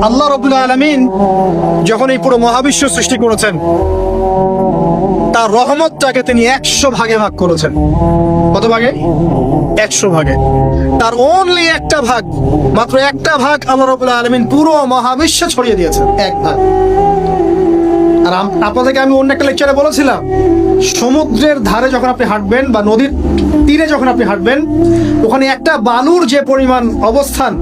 আল্লাহ রাব্বুল আলামিন যখন এই পুরো মহাবিশ্ব সৃষ্টি করেছেন, তার রহমতটাকে তিনি 100 ভাগে ভাগ করেছেন। কত ভাগে? 100 ভাগে। তার অনলি একটা ভাগ, মাত্র একটা ভাগ আল্লাহ রাব্বুল আলামিন পুরো মহাবিশ্বে ছড়িয়ে দিয়েছেন, এক ভাগ। আর আপনাদেরকে আমি অন্য একটা লেকচারে বলেছিলাম, সমুদ্রের ধারে যখন আপনি হাঁটবেন বা নদীর তীরে যখন আপনি হাঁটবেন, ওখানে একটা বালুর যে পরিমাণ অবস্থান,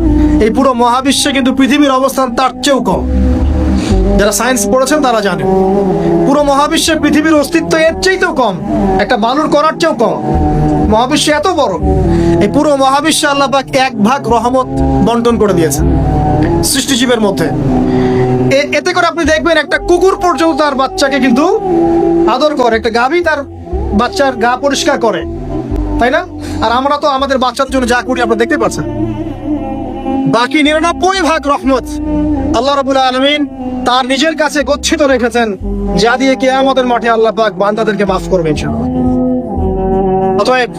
এই পুরো মহাবিশ্বে কিন্তু পৃথিবীর অবস্থান তার চেয়েও কম। যারা সায়েন্স পড়েছেন তারা জানেন, পুরো মহাবিশ্বে পৃথিবীর অস্তিত্ব এর চেয়েও কম, একটা বালুর কণার চেয়েও কম। মহাবিশ্ব এত বড়, এই পুরো মহাবিশ্বে আল্লাহ পাক এক ভাগ রহমত বন্টন করে দিয়েছেন সৃষ্টিজীবের মধ্যে। এতে করে আপনি দেখবেন একটা কুকুর পর্যন্ত তার বাচ্চাকে কিন্তু আদর করে, একটা গাভী তার বাচ্চার গা পরিষ্কার করে, তাই না? আর আমরা তো আমাদের বাচ্চাদের জন্য যা করি আপনারা দেখতে পাচ্ছেন। বাকি 99 ভাগ রহমত আল্লাহ রাব্বুল আলামিন তার নিজের কাছে গচ্ছিত রেখেছেন, যা দিয়ে কিয়ামতের মাঠে আল্লাহ পাক বান্দাদেরকে মাফ করবেন ইনশাআল্লাহ। অতএব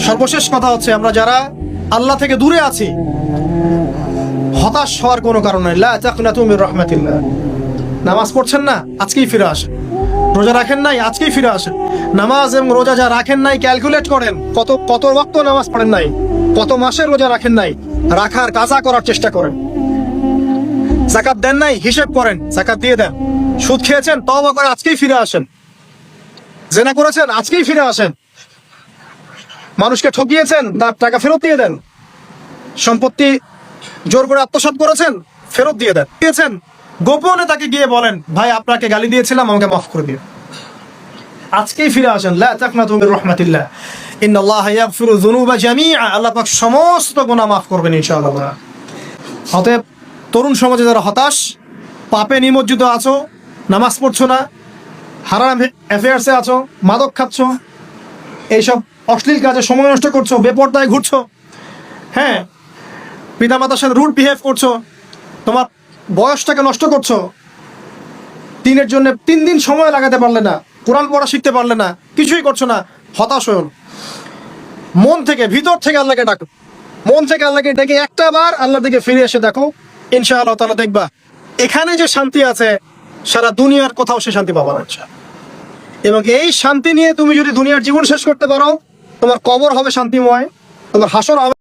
সর্বশেষ কথা হচ্ছে, আমরা যারা আল্লাহ থেকে দূরে আছি, হতাশ হওয়ার কোনো কারণ নেই। লা তাকনাতু মির রাহমাতিল্লাহ। নামাজ পড়ছেন না, আজকেই ফিরে আসেন। রোজা রাখেন নাই, আজকেই ফিরে আসেন। নামাজ এবং রোজা যা রাখেন নাই, ক্যালকুলেট করেন কত ওয়াক্ত নামাজ পড়েন নাই, কত মাসের রোজা রাখেন নাই, রাখার কাজা করার চেষ্টা করেন। যাকাত দেন নাই, হিসাব করেন, যাকাত দিয়ে দেন। সুদ খেয়েছেন, তওবা করে আজকেই ফিরে আসেন। জেনা করেছেন, আজকেই ফিরে আসেন। মানুষকে ঠকিয়েছেন, তার টাকা ফেরত দিয়ে দেন। সম্পত্তি জোর করে আত্মসাৎ করেছেন, ফেরত দিয়ে দেন। দিয়েছেন, গোপনে তাকে গিয়ে বলেন, ভাই আপনাকে গালি দিয়েছিলাম, আমাকে মাফ করে দিন। আজকেই ফিরে আসেন। লা তাকনাতু মির রাহমাতিল্লাহ, ইন্নাল্লাহা ইয়াগফিরু যুনুবা জামিআ। আল্লাহ পাক সমস্ত গুনাহ মাফ করবেন ইনশাআল্লাহ। অতএব তরুণ সমাজে যারা হতাশ, পাপে নিমজ্জিত আছো, নামাজ পড়ছো না, হারাম অ্যাফেয়ার্সে আছো, মাদক খাচ্ছ, এইসব অশ্লীল কাজে সময় নষ্ট করছো, বেপরদায় ঘুরছো, হ্যাঁ, পিতামাতার সাথে রুড বিহেভ করছো, তোমার বয়সটাকে নষ্ট করছো, দিনের জন্য 3 দিন সময় লাগাতে পারলে না, কোরআন পড়া শিখতে পারলে না, কিছুই করছো না, হতাশ হও। মন থেকে, ভিতর থেকে আল্লাহকে ডাকো, মন থেকে আল্লাহকে ডেকে একটা বার আল্লাহর দিকে ফিরে এসে দেখো, ইনশাআল্লাহ তাআলা দেখবা এখানে যে শান্তি আছে, সারা দুনিয়ার কোথাও সে শান্তি পাবা না। এবং এই শান্তি নিয়ে তুমি যদি দুনিয়ার জীবন শেষ করতে পারো, তোমার কবর হবে শান্তিময়, তোমার হাসর হবে